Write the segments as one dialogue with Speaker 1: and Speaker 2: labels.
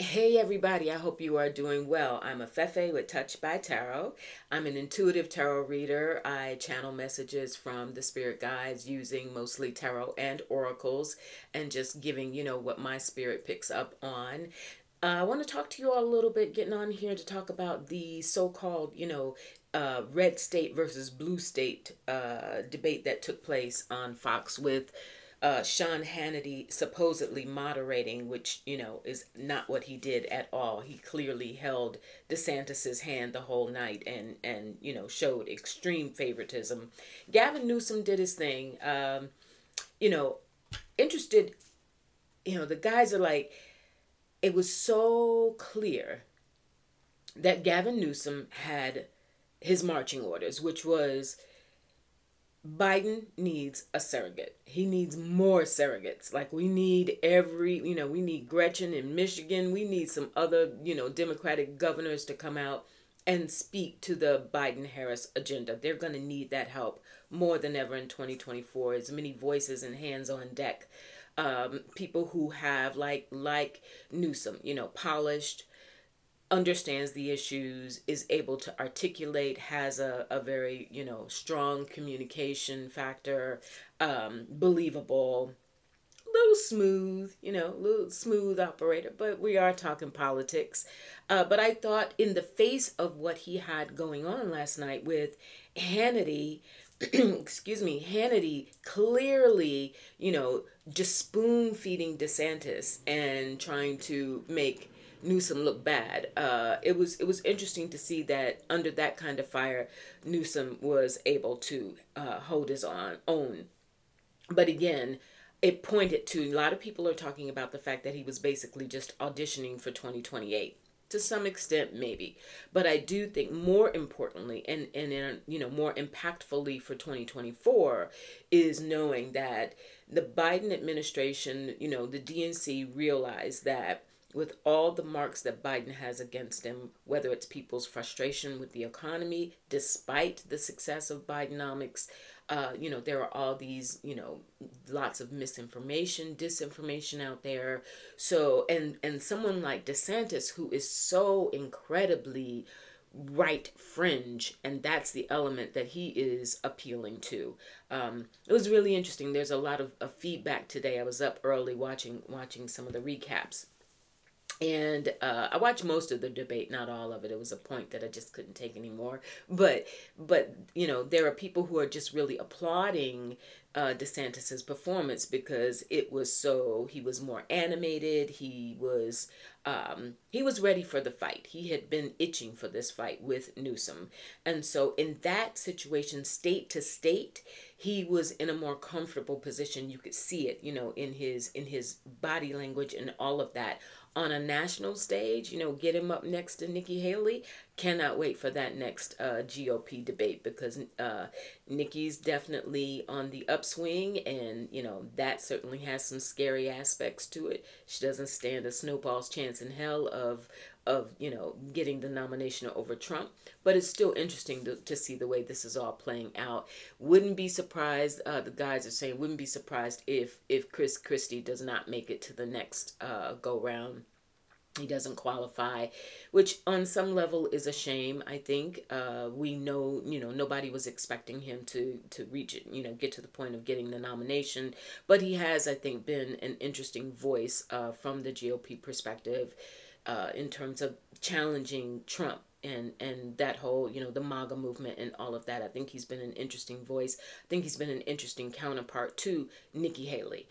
Speaker 1: Hey everybody, I hope you are doing well. I'm Afefe with Touch by Tarot. I'm an intuitive tarot reader. I channel messages from the spirit guides using mostly tarot and oracles and just giving, what my spirit picks up on. I want to talk to you all a little bit, getting on here to talk about the so-called, red state versus blue state debate that took place on Fox with Sean Hannity supposedly moderating, which, is not what he did at all. He clearly held DeSantis's hand the whole night and showed extreme favoritism. Gavin Newsom did his thing. You know, interested, the guys are like, it was so clear that Gavin Newsom had his marching orders, which was Biden needs a surrogate. He needs more surrogates. Like we need we need Gretchen in Michigan. We need some other, Democratic governors to come out and speak to the Biden-Harris agenda. They're going to need that help more than ever in 2024. As many voices and hands on deck. People who have like Newsom, polished, understands the issues, is able to articulate, has a very, strong communication factor, believable, little smooth operator, but we are talking politics. But I thought in the face of what he had going on last night with Hannity, excuse me, Hannity clearly, just spoon feeding DeSantis and trying to make Newsom look bad. It was interesting to see that under that kind of fire, Newsom was able to hold his own. But again, it pointed to a lot of people are talking about the fact that he was basically just auditioning for 2028 to some extent, maybe. But I do think more importantly and more impactfully for 2024 is knowing that the Biden administration, the DNC realized that with all the marks that Biden has against him, whether it's people's frustration with the economy, despite the success of Bidenomics, there are all these, lots of misinformation, disinformation out there. So, and someone like DeSantis, who is so incredibly right fringe, and that's the element that he is appealing to. It was really interesting. There's a lot of feedback today. I was up early watching some of the recaps. And I watched most of the debate, not all of it. It was a point that I just couldn't take anymore. But there are people who are just really applauding DeSantis's performance because it was he was more animated. He was ready for the fight. He had been itching for this fight with Newsom. And so in that situation, state to state, he was in a more comfortable position. You could see it, in his body language and all of that. On a national stage, get him up next to Nikki Haley. Cannot wait for that next GOP debate because Nikki's definitely on the upswing, and that certainly has some scary aspects to it. She doesn't stand a snowball's chance in hell of getting the nomination over Trump, but it's still interesting to see the way this is all playing out. Wouldn't be surprised, the guys are saying, wouldn't be surprised if Chris Christie does not make it to the next go round. He doesn't qualify, which on some level is a shame. I think we know, nobody was expecting him to reach it, get to the point of getting the nomination. But he has, I think, been an interesting voice from the GOP perspective in terms of challenging Trump and that whole, the MAGA movement and all of that. I think he's been an interesting voice. I think he's been an interesting counterpart to Nikki Haley.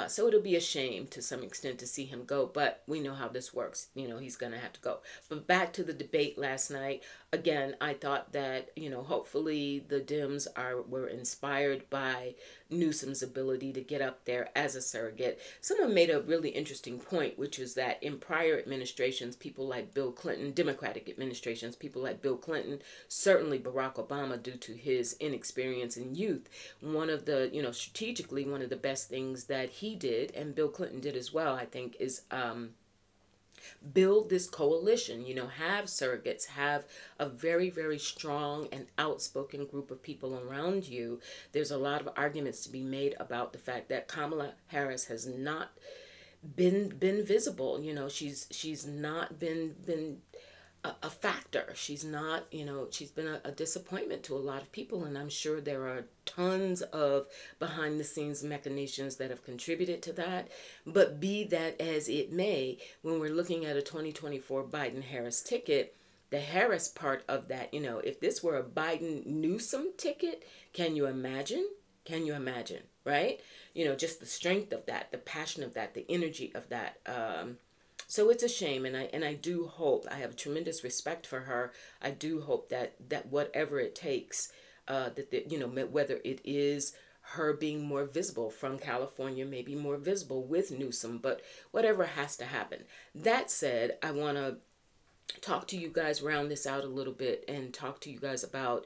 Speaker 1: So it'll be a shame to some extent to see him go, but we know how this works. He's going to have to go. But back to the debate last night. Again, I thought that, hopefully the Dems were inspired by Newsom's ability to get up there as a surrogate. Someone made a really interesting point, which was that in prior administrations, people like Bill Clinton, Democratic administrations, people like Bill Clinton, certainly Barack Obama, due to his inexperience and youth, one of the, strategically, one of the best things that he did, and Bill Clinton did as well, I think, is build this coalition, have surrogates, have a very, very strong and outspoken group of people around you. There's a lot of arguments to be made about the fact that Kamala Harris has not been visible. You know, she's not been a factor. She's not, you know, she's been a disappointment to a lot of people, and I'm sure there are tons of behind the scenes machinations that have contributed to that. But be that as it may, when we're looking at a 2024 Biden Harris ticket, the Harris part of that, you know, if this were a Biden Newsom ticket, can you imagine? Can you imagine, right? You know, just the strength of that, the passion of that, the energy of that. So it's a shame, and I do hope, I have tremendous respect for her. I do hope that whatever it takes, you know, whether it is her being more visible from California, maybe more visible with Newsom, but whatever has to happen. That said, I want to talk to you guys, round this out a little bit, and talk to you guys about,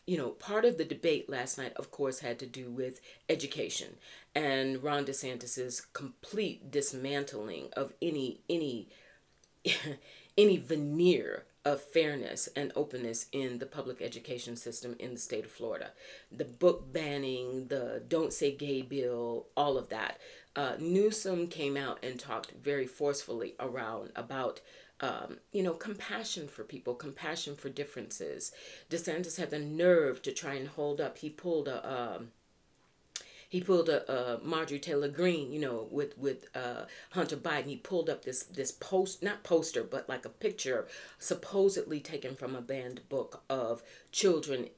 Speaker 1: you know, part of the debate last night, of course, had to do with education and Ron DeSantis's complete dismantling of any any veneer of fairness and openness in the public education system in the state of Florida. The book banning, the don't say gay bill, all of that. Newsom came out and talked very forcefully about you know, compassion for people, compassion for differences. DeSantis had the nerve to try and hold up. He pulled a Marjorie Taylor Greene, you know, with Hunter Biden. He pulled up this not poster, but like a picture supposedly taken from a banned book of children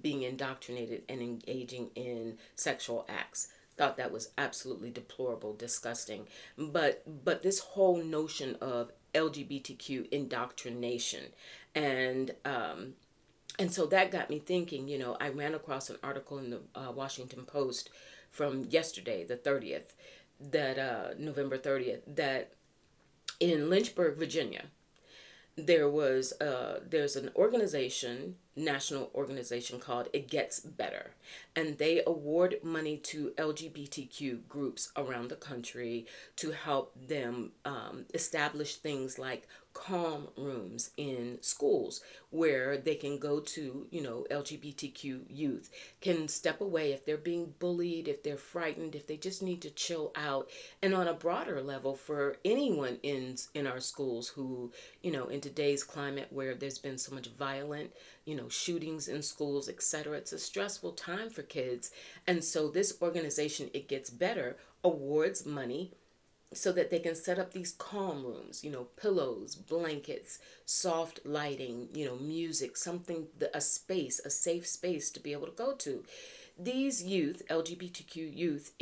Speaker 1: being indoctrinated and engaging in sexual acts. Thought that was absolutely deplorable, disgusting. But this whole notion of LGBTQ indoctrination, and so that got me thinking. You know, I ran across an article in the Washington Post from yesterday, the 30th, that November 30th, that in Lynchburg, Virginia, there's an organization, national organization called It Gets Better, and they award money to LGBTQ groups around the country to help them establish things like calm rooms in schools where they can go to, you know, LGBTQ youth can step away if they're being bullied, if they're frightened, if they just need to chill out. And on a broader level, for anyone in our schools who, you know, in today's climate where there's been so much violent, you know, shootings in schools, etc., it's a stressful time for kids. And so this organization, It Gets Better, awards money so that they can set up these calm rooms, you know, pillows, blankets, soft lighting, you know, music, something, a space, a safe space to be able to go to. These youth, LGBTQ youth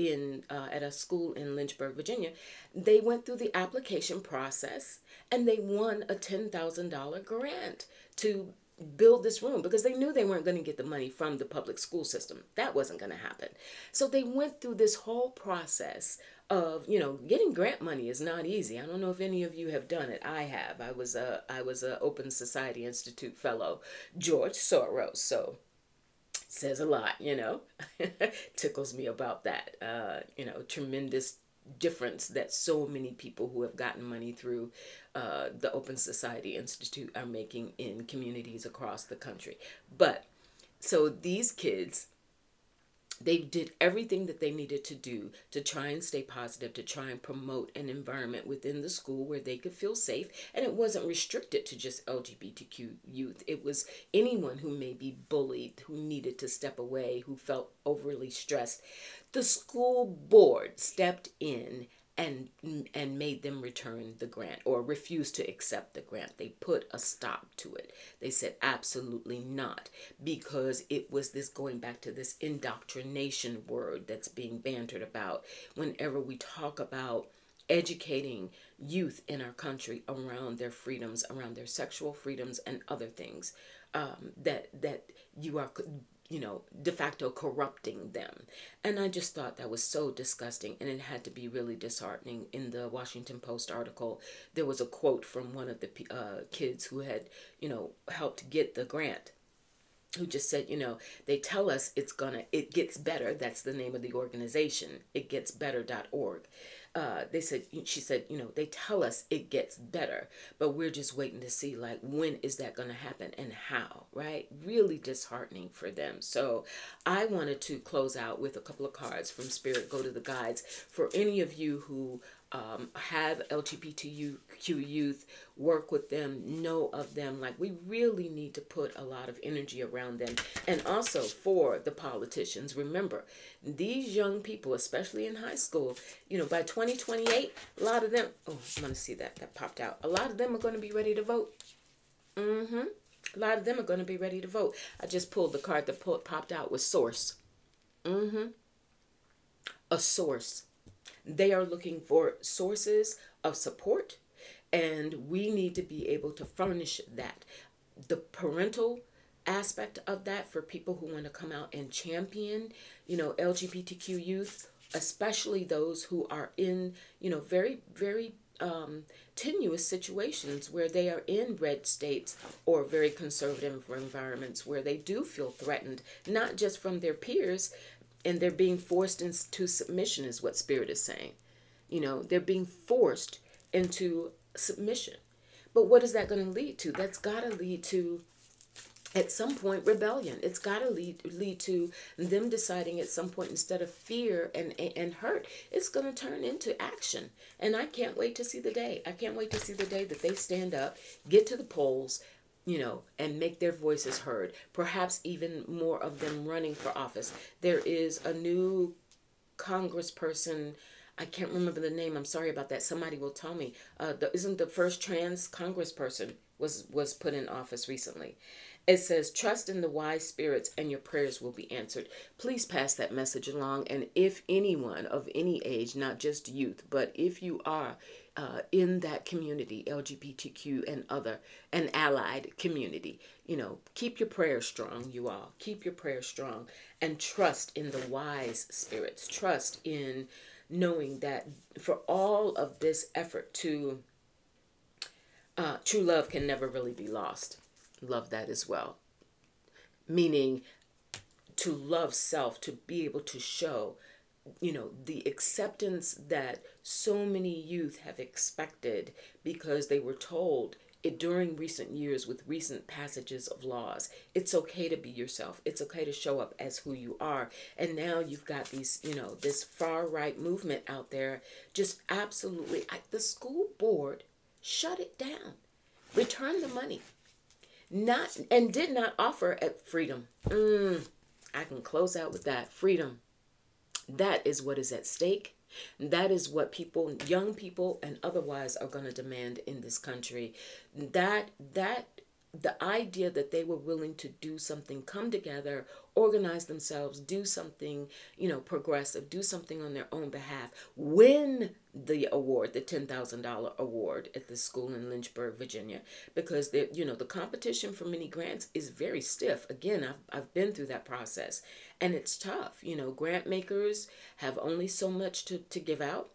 Speaker 1: at a school in Lynchburg, Virginia, they went through the application process and they won a $10,000 grant to build this room because they knew they weren't going to get the money from the public school system. That wasn't going to happen. So they went through this whole process of, you know, getting grant money is not easy. I don't know if any of you have done it. I have. I was a Open Society Institute fellow, George Soros. So says a lot, you know. Tickles me about that. You know, tremendous difference that so many people who have gotten money through the Open Society Institute are making in communities across the country. But so these kids, they did everything that they needed to do to try and stay positive, to try and promote an environment within the school where they could feel safe. And it wasn't restricted to just LGBTQ youth. It was anyone who may be bullied, who needed to step away, who felt overly stressed. The school board stepped in and made them return the grant or refuse to accept the grant. They put a stop to it. They said absolutely not, because it was this, going back to this indoctrination word that's being bantered about whenever we talk about educating youth in our country around their freedoms, around their sexual freedoms and other things, that you are, you know, de facto corrupting them. And I just thought that was so disgusting, and it had to be really disheartening. In the Washington Post article, there was a quote from one of the kids who had, you know, helped get the grant, who just said, you know, they tell us it gets better. That's the name of the organization, itgetsbetter.org. she said, they tell us it gets better, but we're just waiting to see, like, when is that going to happen and how, right? Really disheartening for them. So I wanted to close out with a couple of cards from Spirit Go to the Guides for any of you who have LGBTQ youth, work with them, know of them. Like, we really need to put a lot of energy around them. And also for the politicians, remember, these young people, especially in high school, by 2028, a lot of them, oh, I'm going to see that popped out. A lot of them are going to be ready to vote. A lot of them are going to be ready to vote. I just pulled the card that popped out with source. A source. They are looking for sources of support, and we need to be able to furnish that. The parental aspect of that for people who want to come out and champion, LGBTQ youth, especially those who are in, very, very tenuous situations where they are in red states or very conservative environments where they do feel threatened, not just from their peers, and they're being forced into submission is what Spirit is saying. They're being forced into submission. But what is that going to lead to? That's got to lead to, at some point, rebellion. It's got to lead to them deciding at some point, instead of fear and hurt, it's going to turn into action. And I can't wait to see the day. I can't wait to see the day that they stand up, get to the polls, and make their voices heard. Perhaps even more of them running for office. There is a new congressperson. I can't remember the name. I'm sorry about that. Somebody will tell me. Isn't the first trans congressperson was put in office recently? It says, trust in the wise spirits and your prayers will be answered. Please pass that message along. And if anyone of any age, not just youth, but if you are in that community, LGBTQ and allied community, keep your prayers strong, you all. Keep your prayers strong and trust in the wise spirits. Trust in knowing that for all of this effort to, true love can never really be lost. Love that as well. Meaning to love self, to be able to show, the acceptance that so many youth have expected because they were told it during recent years with recent passages of laws. It's okay to be yourself. It's okay to show up as who you are. And now you've got these, this far right movement out there, just absolutely, the school board shut it down, return the money. Did not offer at freedom. I can close out with that. Freedom. That is what is at stake. That is what people, young people and otherwise, are going to demand in this country. The idea that they were willing to do something, come together, organize themselves, do something, progressive, do something on their own behalf, win the award, the $10,000 award at the school in Lynchburg, Virginia, because the competition for many grants is very stiff. Again, I've been through that process, and it's tough. Grant makers have only so much to give out.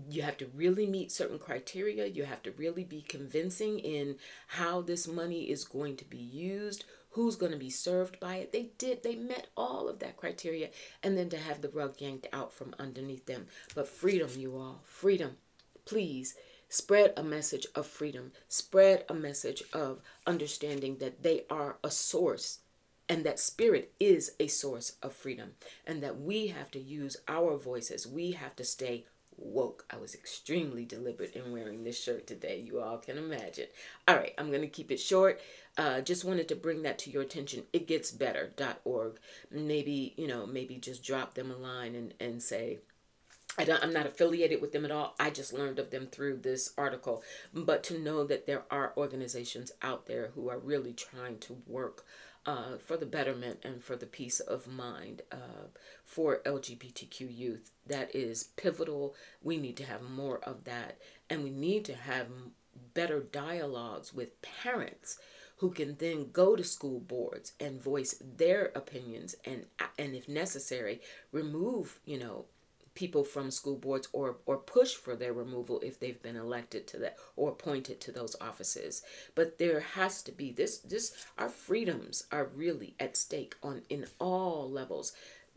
Speaker 1: You have to really meet certain criteria. You have to really be convincing in how this money is going to be used, who's going to be served by it. They met all of that criteria, and then to have the rug yanked out from underneath them. But freedom, you all, freedom. Please spread a message of freedom. Spread a message of understanding that they are a source, and that Spirit is a source of freedom, and that we have to use our voices. We have to stay woke. I was extremely deliberate in wearing this shirt today. You all can imagine. All right, I'm going to keep it short. Just wanted to bring that to your attention. Itgetsbetter.org. Maybe just drop them a line and say, I'm not affiliated with them at all. I just learned of them through this article. But to know that there are organizations out there who are really trying to work for the betterment and for the peace of mind for LGBTQ youth. That is pivotal. We need to have more of that. And we need to have better dialogues with parents who can then go to school boards and voice their opinions and if necessary, remove, people from school boards or push for their removal if they've been elected to that or appointed to those offices. But there has to be our freedoms are really at stake in all levels.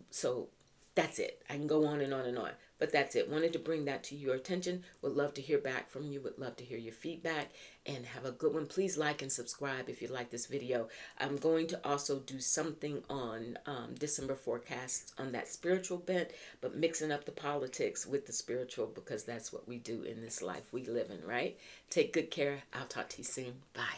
Speaker 1: So that's it. I can go on and on and on. But that's it. Wanted to bring that to your attention. Would love to hear back from you. Would love to hear your feedback. And have a good one. Please like and subscribe if you like this video. I'm going to also do something on December forecasts on that spiritual bent, but mixing up the politics with the spiritual, because that's what we do in this life we live in, right? Take good care. I'll talk to you soon. Bye.